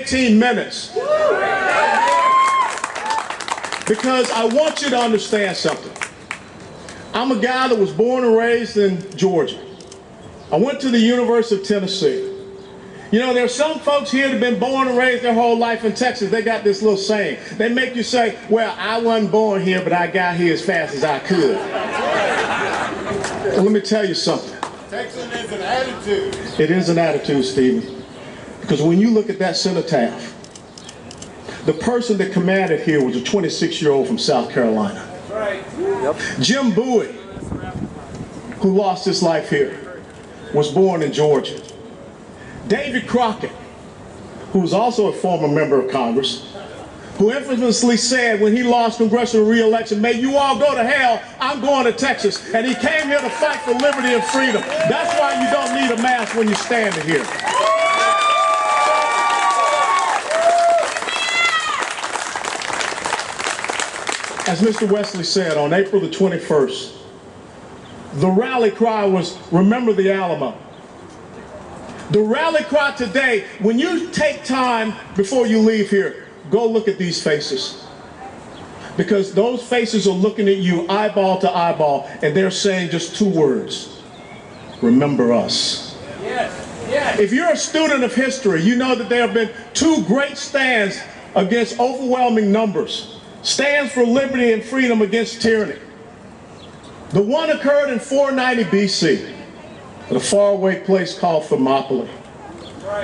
18 minutes. Because I want you to understand something. I'm a guy that was born and raised in Georgia. I went to the University of Tennessee. You know, there are some folks here that have been born and raised their whole life in Texas. They got this little saying. They make you say, well, I wasn't born here, but I got here as fast as I could. Well, let me tell you something. Texan is an attitude. It is an attitude, Stephen. Because when you look at that cenotaph, the person that commanded here was a 26-year-old from South Carolina. That's right. Yep. Jim Bowie, who lost his life here, was born in Georgia. David Crockett, who was also a former member of Congress, who infamously said when he lost congressional re-election, may you all go to hell, I'm going to Texas. And he came here to fight for liberty and freedom. That's why you don't need a mask when you're standing here. As Mr. Wesley said, on April the 21st, the rally cry was, remember the Alamo. The rally cry today, when you take time before you leave here, go look at these faces. Because those faces are looking at you eyeball to eyeball, and they're saying just two words: remember us. Yes. Yes. If you're a student of history, you know that there have been two great stands against overwhelming numbers. Stands for liberty and freedom against tyranny. The one occurred in 490 BC. At a faraway place called Thermopylae,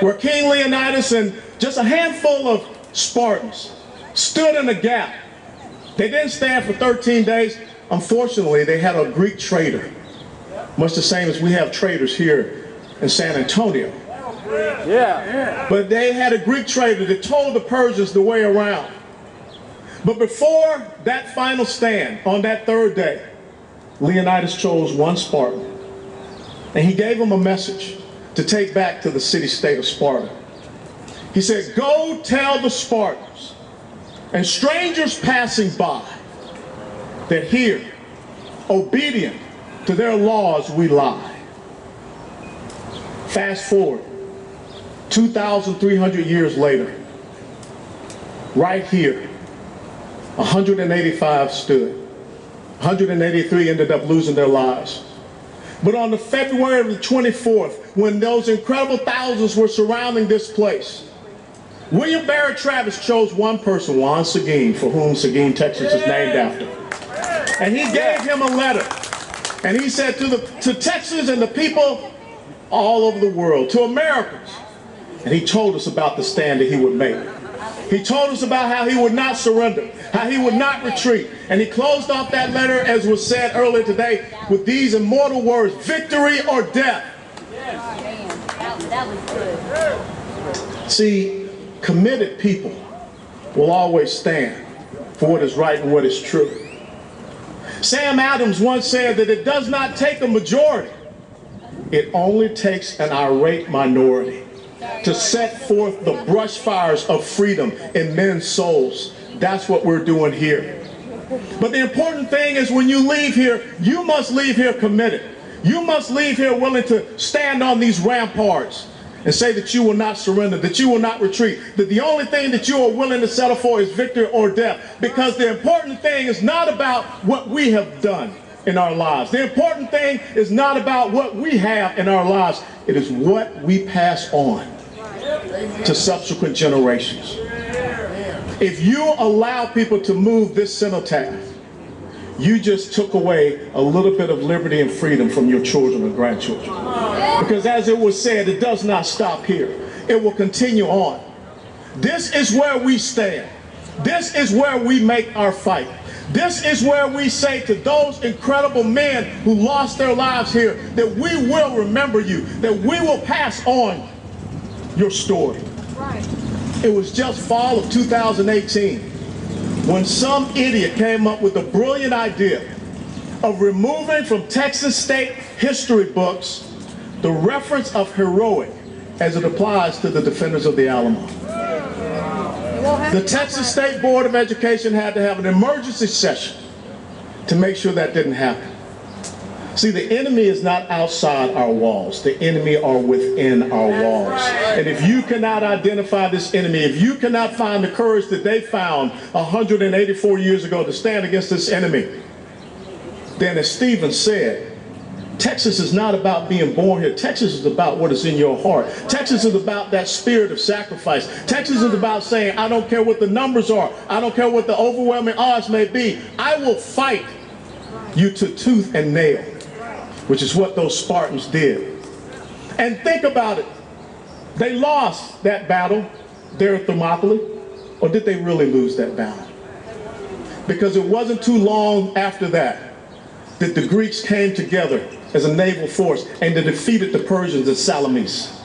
where King Leonidas and just a handful of Spartans stood in a gap. They didn't stand for 13 days. Unfortunately, they had a Greek traitor, much the same as we have traitors here in San Antonio. Yeah. But they had a Greek traitor that told the Persians the way around. But before that final stand, on that third day, Leonidas chose one Spartan. And he gave him a message to take back to the city-state of Sparta. He said, go tell the Spartans and strangers passing by that here, obedient to their laws, we lie. Fast forward, 2,300 years later, right here, 185 stood. 183 ended up losing their lives. But on the February the 24th, when those incredible thousands were surrounding this place, William Barrett Travis chose one person, Juan Seguin, for whom Seguin, Texas is named after. And he gave him a letter. And he said to Texas and the people all over the world, to Americans. And he told us about the stand that he would make. He told us about how he would not surrender, how he would not retreat. And he closed off that letter, as was said earlier today, with these immortal words: victory or death. That was good. See, committed people will always stand for what is right and what is true. Sam Adams once said that it does not take a majority, it only takes an irate minority to set forth the brush fires of freedom in men's souls. That's what we're doing here. But the important thing is, when you leave here, you must leave here committed. You must leave here willing to stand on these ramparts and say that you will not surrender, that you will not retreat, that the only thing that you are willing to settle for is victory or death. Because the important thing is not about what we have done in our lives. The important thing is not about what we have in our lives. It is what we pass on to subsequent generations. If you allow people to move this cenotaph, you just took away a little bit of liberty and freedom from your children and grandchildren. Because as it was said, it does not stop here. It will continue on. This is where we stand. This is where we make our fight. This is where we say to those incredible men who lost their lives here, that we will remember you, that we will pass on your story. Right. It was just fall of 2018 when some idiot came up with the brilliant idea of removing from Texas state history books the reference of heroic as it applies to the defenders of the Alamo. The Texas State Board of Education had to have an emergency session to make sure that didn't happen. See, the enemy is not outside our walls. The enemy are within our walls. And if you cannot identify this enemy, if you cannot find the courage that they found 184 years ago to stand against this enemy, then as Stephen said, Texas is not about being born here. Texas is about what is in your heart. Texas is about that spirit of sacrifice. Texas is about saying, I don't care what the numbers are. I don't care what the overwhelming odds may be. I will fight you to tooth and nail, which is what those Spartans did. And think about it. They lost that battle there at Thermopylae, or did they really lose that battle? Because it wasn't too long after that the Greeks came together as a naval force and they defeated the Persians at Salamis.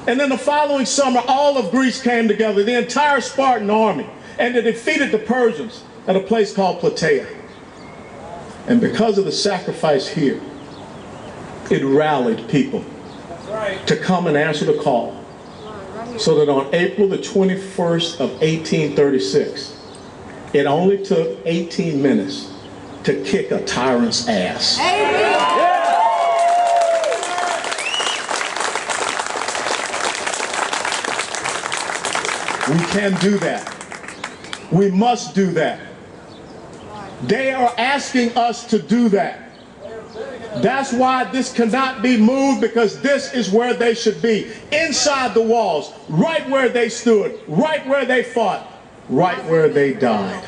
And then the following summer, all of Greece came together, the entire Spartan army, and they defeated the Persians at a place called Plataea. And because of the sacrifice here, it rallied people to come and answer the call. So that on April the 21st of 1836, it only took 18 minutes to kick a tyrant's ass. We can do that. We must do that. They are asking us to do that. That's why this cannot be moved, because this is where they should be. Inside the walls, right where they stood, right where they fought, right where they died.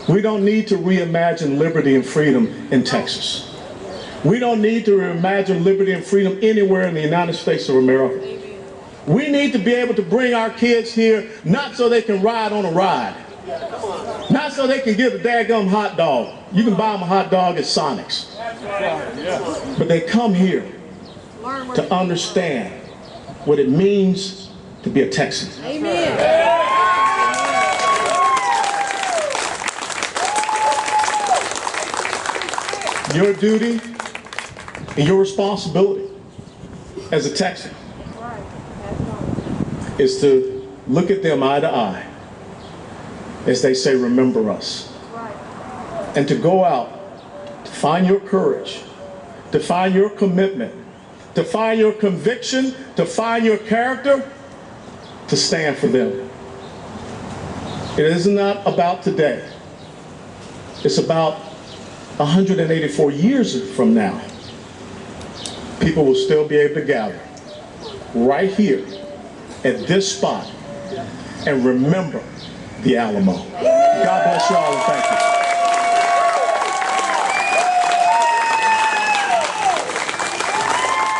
We don't need to reimagine liberty and freedom in Texas. We don't need to reimagine liberty and freedom anywhere in the United States of America. We need to be able to bring our kids here, not so they can ride on a ride, not so they can get a daggum hot dog. You can buy them a hot dog at Sonic's. But they come here to understand what it means to be a Texan. Amen. Your duty and your responsibility as a Texan is to look at them eye to eye as they say, remember us. And to go out to find your courage, to find your commitment, to find your conviction, to find your character, to stand for them. It is not about today. It's about 184 years from now. People will still be able to gather right here at this spot and remember the Alamo. God bless you all and thank you.